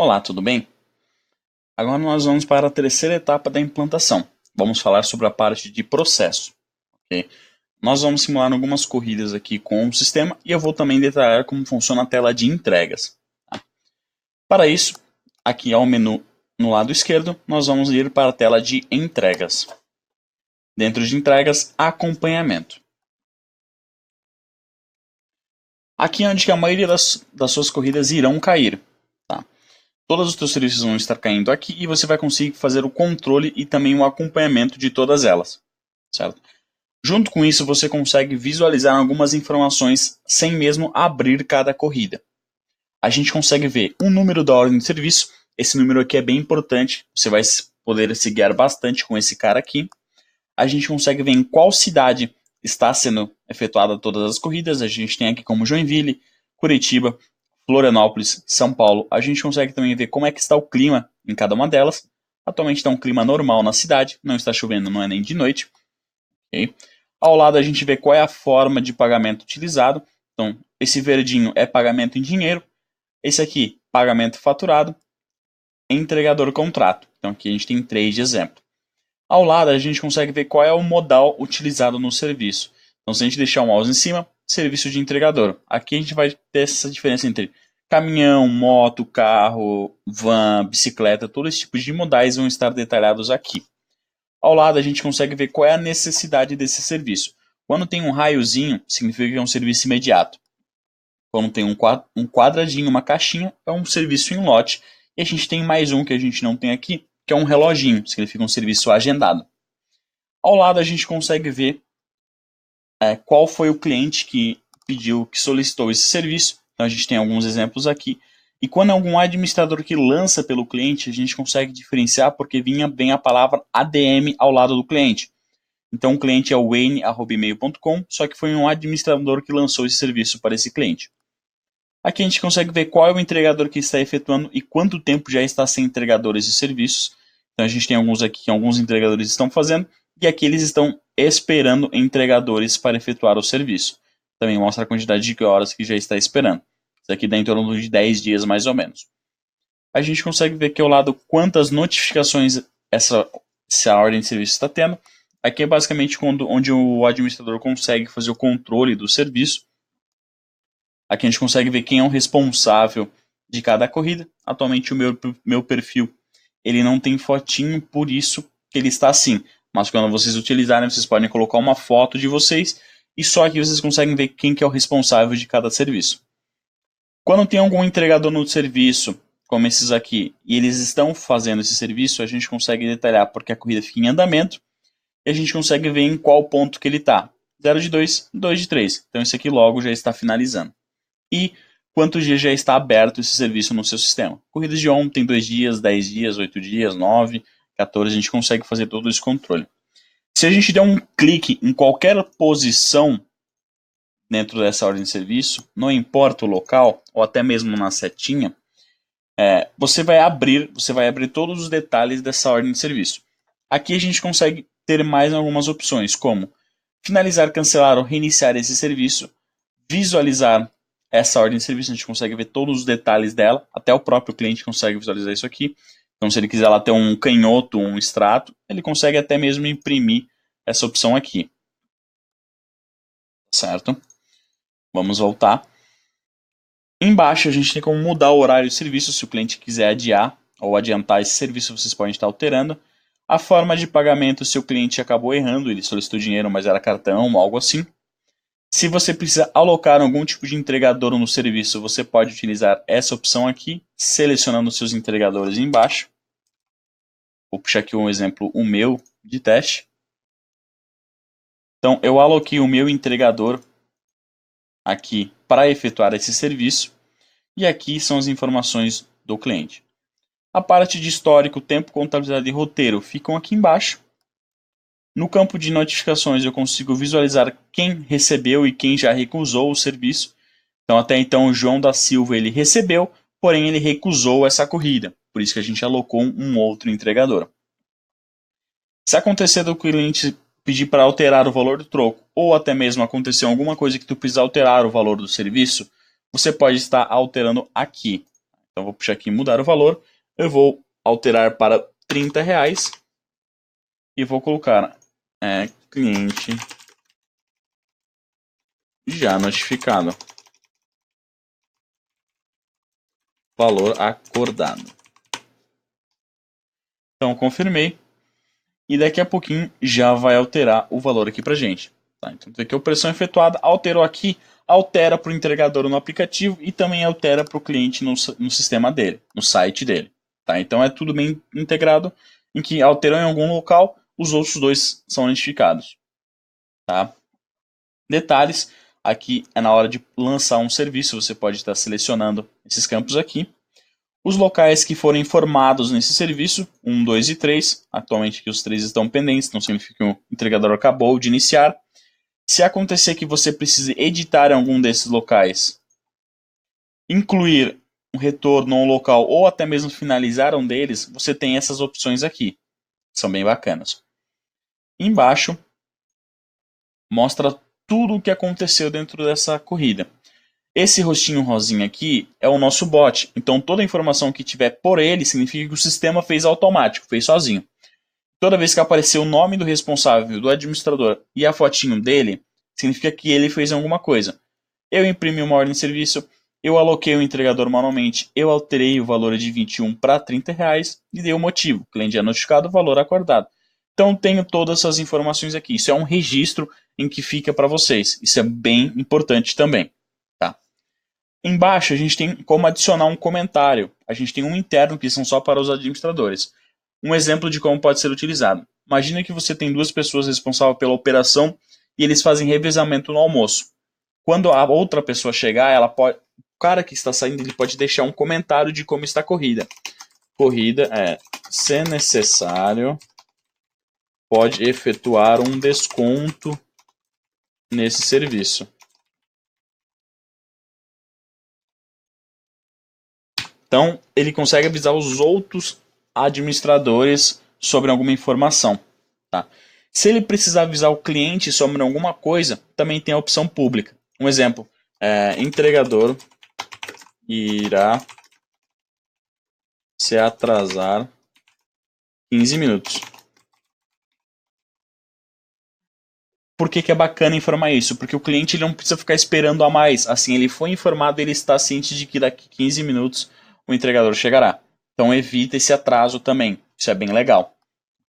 Olá, tudo bem? Agora nós vamos para a terceira etapa da implantação. Vamos falar sobre a parte de processo. Ok? Nós vamos simular algumas corridas aqui com o sistema e eu vou também detalhar como funciona a tela de entregas. Tá? Para isso, aqui ao menu no lado esquerdo, nós vamos ir para a tela de entregas. Dentro de entregas, acompanhamento. Aqui é onde que a maioria das suas corridas irão cair. Tá? Todos os seus serviços vão estar caindo aqui e você vai conseguir fazer o controle e também o acompanhamento de todas elas. Certo? Junto com isso, você consegue visualizar algumas informações sem mesmo abrir cada corrida. A gente consegue ver um número da ordem de serviço. Esse número aqui é bem importante. Você vai poder se guiar bastante com esse cara aqui. A gente consegue ver em qual cidade está sendo efetuada todas as corridas. A gente tem aqui como Joinville, Curitiba, Florianópolis, São Paulo. A gente consegue também ver como é que está o clima em cada uma delas. Atualmente está um clima normal na cidade. Não está chovendo, não é nem de noite. Okay? Ao lado a gente vê qual é a forma de pagamento utilizado. Então, esse verdinho é pagamento em dinheiro. Esse aqui, pagamento faturado. Entregador contrato. Então, aqui a gente tem 3 de exemplo. Ao lado a gente consegue ver qual é o modal utilizado no serviço. Então, se a gente deixar o mouse em cima, serviço de entregador. Aqui a gente vai ter essa diferença entre caminhão, moto, carro, van, bicicleta. Todos esses tipos de modais vão estar detalhados aqui. Ao lado a gente consegue ver qual é a necessidade desse serviço. Quando tem um raiozinho, significa que é um serviço imediato. Quando tem um quadradinho, uma caixinha, é um serviço em lote. E a gente tem mais um que a gente não tem aqui, que é um reloginho, significa um serviço agendado. Ao lado a gente consegue ver qual foi o cliente que pediu, que solicitou esse serviço. Então a gente tem alguns exemplos aqui. E quando é algum administrador que lança pelo cliente, a gente consegue diferenciar porque vem a palavra ADM ao lado do cliente. Então o cliente é o wayne@email.com, só que foi um administrador que lançou esse serviço para esse cliente. Aqui a gente consegue ver qual é o entregador que está efetuando e quanto tempo já está sem entregadores de serviços. Então a gente tem alguns aqui que alguns entregadores estão fazendo e aqui eles estão esperando entregadores para efetuar o serviço. Também mostra a quantidade de horas que já está esperando. Isso aqui dá em torno de 10 dias mais ou menos. A gente consegue ver aqui ao lado quantas notificações essa ordem de serviço está tendo. Aqui é basicamente onde o administrador consegue fazer o controle do serviço. Aqui a gente consegue ver quem é o responsável de cada corrida. Atualmente o meu perfil ele não tem fotinho, por isso que ele está assim. Mas quando vocês utilizarem, vocês podem colocar uma foto de vocês e só aqui vocês conseguem ver quem que é o responsável de cada serviço. Quando tem algum entregador no serviço, como esses aqui, e eles estão fazendo esse serviço, a gente consegue detalhar porque a corrida fica em andamento e a gente consegue ver em qual ponto que ele está. 0 de 2, 2 de 3. Então esse aqui logo já está finalizando. E quantos dias já está aberto esse serviço no seu sistema. Corridas de ontem, 2 dias, 10 dias, 8 dias, 9, 14, a gente consegue fazer todo esse controle. Se a gente der um clique em qualquer posição dentro dessa ordem de serviço, não importa o local, ou até mesmo na setinha, você vai abrir todos os detalhes dessa ordem de serviço. Aqui a gente consegue ter mais algumas opções, como finalizar, cancelar ou reiniciar esse serviço, visualizar essa ordem de serviço, a gente consegue ver todos os detalhes dela, até o próprio cliente consegue visualizar isso aqui. Então, se ele quiser lá ter um canhoto, um extrato, ele consegue até mesmo imprimir essa opção aqui. Certo? Vamos voltar. Embaixo a gente tem como mudar o horário de serviço, se o cliente quiser adiar ou adiantar esse serviço, vocês podem estar alterando. A forma de pagamento, se o cliente acabou errando, ele solicitou dinheiro, mas era cartão, algo assim. Se você precisa alocar algum tipo de entregador no serviço, você pode utilizar essa opção aqui, selecionando seus entregadores embaixo. Vou puxar aqui um exemplo, o meu, de teste. Então, eu aloquei o meu entregador aqui para efetuar esse serviço. E aqui são as informações do cliente. A parte de histórico, tempo, contabilidade e roteiro ficam aqui embaixo. No campo de notificações eu consigo visualizar quem recebeu e quem já recusou o serviço. Então até então o João da Silva ele recebeu, porém ele recusou essa corrida. Por isso que a gente alocou um outro entregador. Se acontecer do cliente pedir para alterar o valor do troco, ou até mesmo acontecer alguma coisa que tu precisa alterar o valor do serviço, você pode estar alterando aqui. Então vou puxar aqui mudar o valor, eu vou alterar para R$ 30 e vou colocar cliente já notificado. Valor acordado. Então confirmei e daqui a pouquinho já vai alterar o valor aqui pra gente. Tá? Então tem aqui a operação efetuada, alterou aqui, altera para o entregador no aplicativo e também altera para o cliente no sistema dele, no site dele. Tá? Então é tudo bem integrado, em que alterou em algum local, os outros dois são notificados. Tá? Detalhes, aqui é na hora de lançar um serviço, você pode estar selecionando esses campos aqui. Os locais que forem informados nesse serviço, 1, 2 e 3, atualmente aqui os 3 estão pendentes, então significa que o entregador acabou de iniciar. Se acontecer que você precise editar em algum desses locais, incluir um retorno a um local ou até mesmo finalizar um deles, você tem essas opções aqui. São bem bacanas. Embaixo, mostra tudo o que aconteceu dentro dessa corrida. Esse rostinho rosinha aqui é o nosso bot, então toda a informação que tiver por ele significa que o sistema fez automático, fez sozinho. Toda vez que aparecer o nome do responsável, do administrador e a fotinho dele, significa que ele fez alguma coisa. Eu imprimi uma ordem de serviço, eu aloquei o entregador manualmente, eu alterei o valor de 21 para R$ 30 e dei o motivo. O cliente é notificado, o valor acordado. Então tenho todas essas informações aqui. Isso é um registro em que fica para vocês. Isso é bem importante também. Tá? Embaixo a gente tem como adicionar um comentário. A gente tem um interno que são só para os administradores. Um exemplo de como pode ser utilizado. Imagina que você tem duas pessoas responsáveis pela operação e eles fazem revezamento no almoço. Quando a outra pessoa chegar, o cara que está saindo ele pode deixar um comentário de como está a corrida. Corrida se necessário, pode efetuar um desconto nesse serviço. Então, ele consegue avisar os outros administradores sobre alguma informação. Tá? Se ele precisar avisar o cliente sobre alguma coisa, também tem a opção pública. Um exemplo, entregador irá se atrasar 15 minutos. Por que é bacana informar isso? Porque o cliente ele não precisa ficar esperando a mais. Assim, ele foi informado, ele está ciente de que daqui 15 minutos o entregador chegará. Então evita esse atraso também. Isso é bem legal.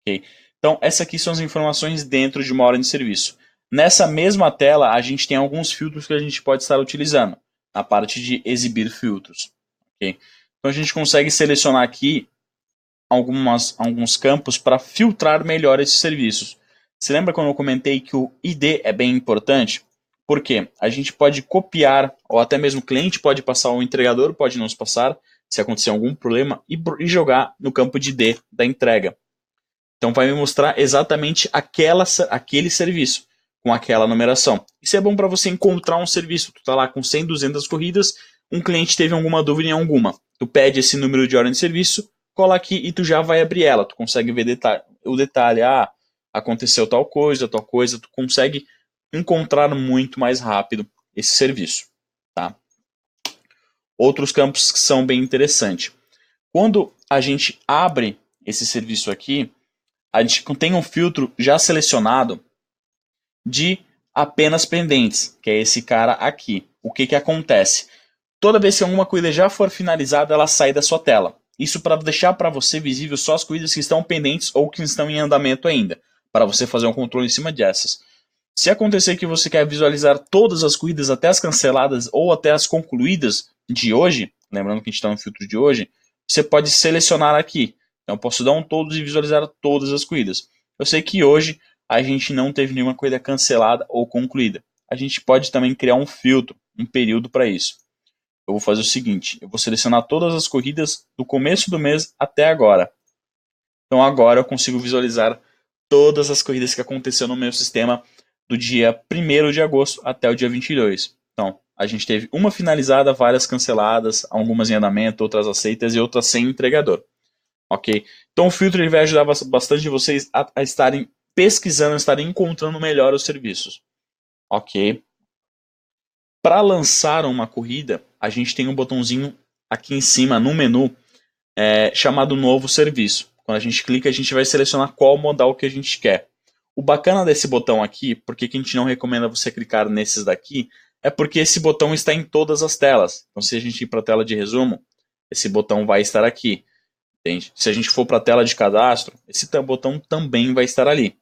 Okay? Então, essas aqui são as informações dentro de uma ordem de serviço. Nessa mesma tela, a gente tem alguns filtros que a gente pode estar utilizando. Na parte de exibir filtros. Okay? Então a gente consegue selecionar aqui alguns campos para filtrar melhor esses serviços. Você lembra quando eu comentei que o ID é bem importante? Por quê? A gente pode copiar, ou até mesmo o cliente pode passar, o entregador pode nos passar, se acontecer algum problema, e jogar no campo de ID da entrega. Então vai me mostrar exatamente aquele serviço, com aquela numeração. Isso é bom para você encontrar um serviço. Tu está lá com 100, 200 corridas, um cliente teve alguma dúvida em alguma. Tu pede esse número de ordem de serviço, cola aqui e tu já vai abrir ela. Tu consegue ver o detalhe, aconteceu tal coisa, tu consegue encontrar muito mais rápido esse serviço. Tá? Outros campos que são bem interessantes. Quando a gente abre esse serviço aqui, a gente tem um filtro já selecionado de apenas pendentes, que é esse cara aqui. O que acontece? Toda vez que alguma corrida já for finalizada, ela sai da sua tela. Isso para deixar para você visível só as corridas que estão pendentes ou que estão em andamento ainda, para você fazer um controle em cima dessas. Se acontecer que você quer visualizar todas as corridas, até as canceladas ou até as concluídas de hoje, lembrando que a gente está no filtro de hoje, você pode selecionar aqui. Então eu posso dar um todos e visualizar todas as corridas. Eu sei que hoje a gente não teve nenhuma corrida cancelada ou concluída. A gente pode também criar um filtro, um período para isso. Eu vou fazer o seguinte, eu vou selecionar todas as corridas do começo do mês até agora. Então agora eu consigo visualizar todas as corridas que aconteceram no meu sistema do dia 1º de agosto até o dia 22. Então, a gente teve uma finalizada, várias canceladas, algumas em andamento, outras aceitas e outras sem entregador. Ok? Então o filtro ele vai ajudar bastante vocês a estarem pesquisando, a estarem encontrando melhor os serviços. Ok? Para lançar uma corrida, a gente tem um botãozinho aqui em cima no menu chamado Novo Serviço. Quando a gente clica, a gente vai selecionar qual modal que a gente quer. O bacana desse botão aqui, porque que a gente não recomenda você clicar nesses daqui, é porque esse botão está em todas as telas. Então, se a gente ir para a tela de resumo, esse botão vai estar aqui. Entende? Se a gente for para a tela de cadastro, esse botão também vai estar ali.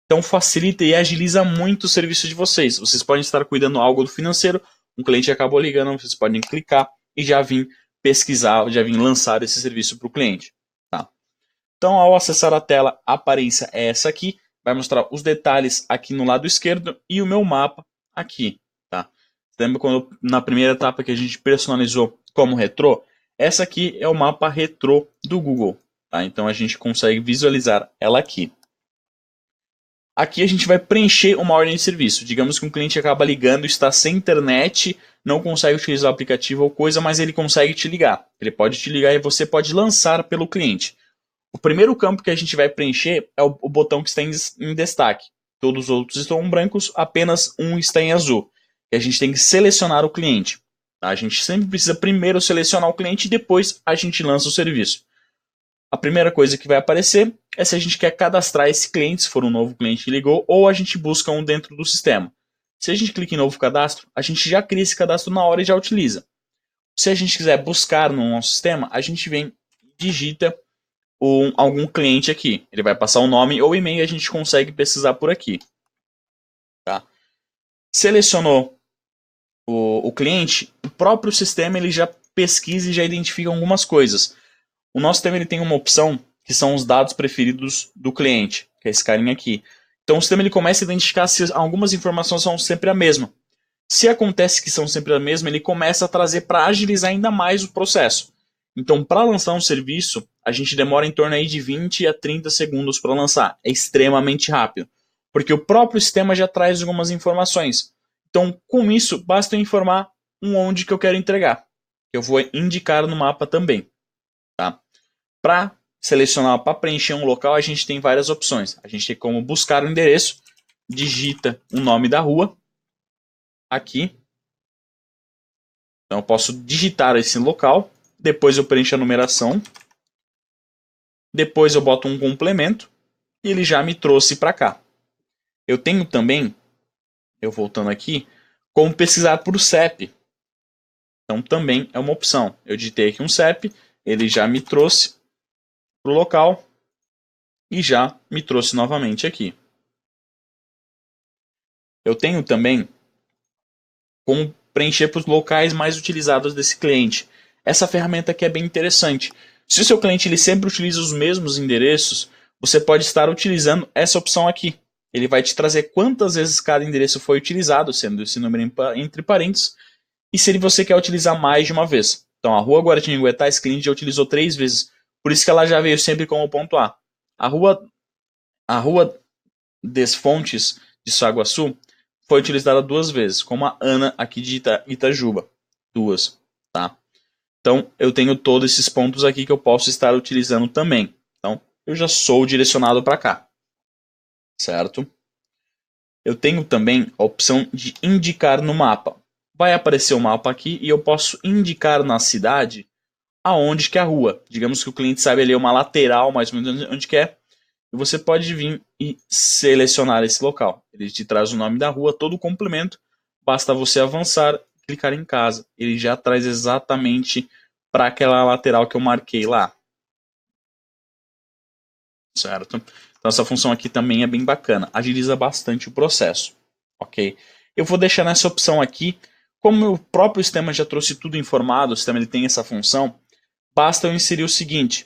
Então, facilita e agiliza muito o serviço de vocês. Vocês podem estar cuidando algo do financeiro, um cliente acabou ligando, vocês podem clicar e já vir pesquisar, já vir lançar esse serviço para o cliente. Tá? Então, ao acessar a tela, a aparência é essa aqui. Vai mostrar os detalhes aqui no lado esquerdo e o meu mapa aqui. Tá? Lembra quando na primeira etapa que a gente personalizou como retrô? Essa aqui é o mapa retrô do Google. Tá? Então, a gente consegue visualizar ela aqui. Aqui a gente vai preencher uma ordem de serviço. Digamos que um cliente acaba ligando, está sem internet, não consegue utilizar o aplicativo ou coisa, mas ele consegue te ligar. Ele pode te ligar e você pode lançar pelo cliente. O primeiro campo que a gente vai preencher é o botão que está em destaque. Todos os outros estão brancos, apenas um está em azul. E a gente tem que selecionar o cliente. Tá? A gente sempre precisa primeiro selecionar o cliente e depois a gente lança o serviço. A primeira coisa que vai aparecer é se a gente quer cadastrar esse cliente, se for um novo cliente que ligou, ou a gente busca um dentro do sistema. Se a gente clica em novo cadastro, a gente já cria esse cadastro na hora e já utiliza. Se a gente quiser buscar no nosso sistema, a gente vem e digita algum cliente aqui. Ele vai passar o nome ou e-mail e a gente consegue pesquisar por aqui. Tá? Selecionou o cliente, o próprio sistema ele já pesquisa e já identifica algumas coisas. O nosso sistema ele tem uma opção que são os dados preferidos do cliente, que é esse carinha aqui. Então o sistema ele começa a identificar se algumas informações são sempre a mesma. Se acontece que são sempre a mesma, ele começa a trazer para agilizar ainda mais o processo. Então, para lançar um serviço, a gente demora em torno aí de 20 a 30 segundos para lançar. É extremamente rápido, porque o próprio sistema já traz algumas informações. Então, com isso, basta eu informar onde que eu quero entregar. Eu vou indicar no mapa também. Tá? Para selecionar, para preencher um local, a gente tem várias opções. A gente tem como buscar o endereço, digita o nome da rua, aqui. Então eu posso digitar esse local, depois eu preencho a numeração, depois eu boto um complemento e ele já me trouxe para cá. Eu tenho também, eu voltando aqui, como pesquisar por CEP. Então também é uma opção. Eu digitei aqui um CEP, ele já me trouxe para o local e já me trouxe novamente aqui. Eu tenho também como preencher para os locais mais utilizados desse cliente. Essa ferramenta aqui é bem interessante. Se o seu cliente ele sempre utiliza os mesmos endereços, você pode estar utilizando essa opção aqui. Ele vai te trazer quantas vezes cada endereço foi utilizado, sendo esse número entre parênteses, e se você quer utilizar mais de uma vez. Então, a Rua Guaratinguetá, esse cliente já utilizou 3 vezes, por isso que ela já veio sempre como ponto A. A Rua des Fontes de Saguaçu foi utilizada 2 vezes, como a Ana aqui de Itajuba. 2, tá? Então, eu tenho todos esses pontos aqui que eu posso estar utilizando também. Então, eu já sou direcionado para cá, certo? Eu tenho também a opção de indicar no mapa. Vai aparecer o mapa aqui e eu posso indicar na cidade aonde que é a rua. Digamos que o cliente sabe ali uma lateral, mais ou menos onde que é. E você pode vir e selecionar esse local. Ele te traz o nome da rua, todo o complemento. Basta você avançar e clicar em casa. Ele já traz exatamente para aquela lateral que eu marquei lá. Certo? Então essa função aqui também é bem bacana. Agiliza bastante o processo. Ok? Eu vou deixar nessa opção aqui. Como o próprio sistema já trouxe tudo informado, o sistema ele tem essa função, basta eu inserir o seguinte.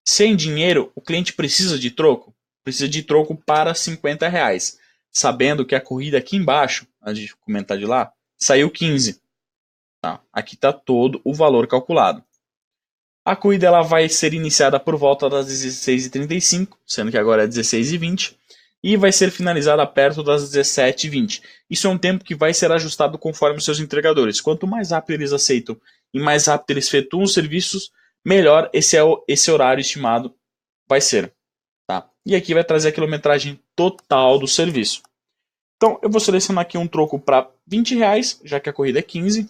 Sem dinheiro, o cliente precisa de troco? Precisa de troco para R$50. Sabendo que a corrida aqui embaixo, antes de comentar de lá, saiu 15. Tá? Aqui está todo o valor calculado. A corrida ela vai ser iniciada por volta das 16h35, sendo que agora é 16h20, e vai ser finalizada perto das 17h20. Isso é um tempo que vai ser ajustado conforme os seus entregadores. Quanto mais rápido eles aceitam e mais rápido eles efetuam os serviços, melhor esse horário estimado vai ser. Tá? E aqui vai trazer a quilometragem total do serviço. Então eu vou selecionar aqui um troco para R$20, já que a corrida é 15.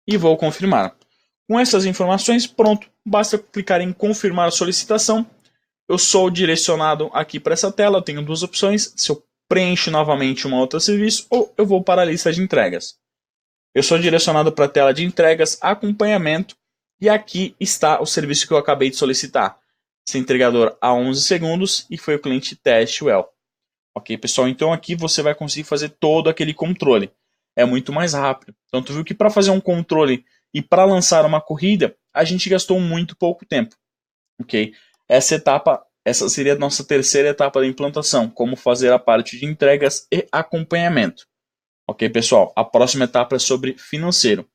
e vou confirmar. Com essas informações, pronto, basta clicar em confirmar a solicitação. Eu sou direcionado aqui para essa tela, eu tenho duas opções, se eu preencho novamente um outro serviço ou eu vou para a lista de entregas. Eu sou direcionado para a tela de entregas, acompanhamento, e aqui está o serviço que eu acabei de solicitar. Esse entregador há 11 segundos e foi o cliente Testwell. Ok, pessoal? Então aqui você vai conseguir fazer todo aquele controle. É muito mais rápido. Então tu viu que para fazer um controle e para lançar uma corrida, a gente gastou muito pouco tempo. Ok? Essa seria a nossa terceira etapa da implantação, como fazer a parte de entregas e acompanhamento. Ok, pessoal? A próxima etapa é sobre financeiro.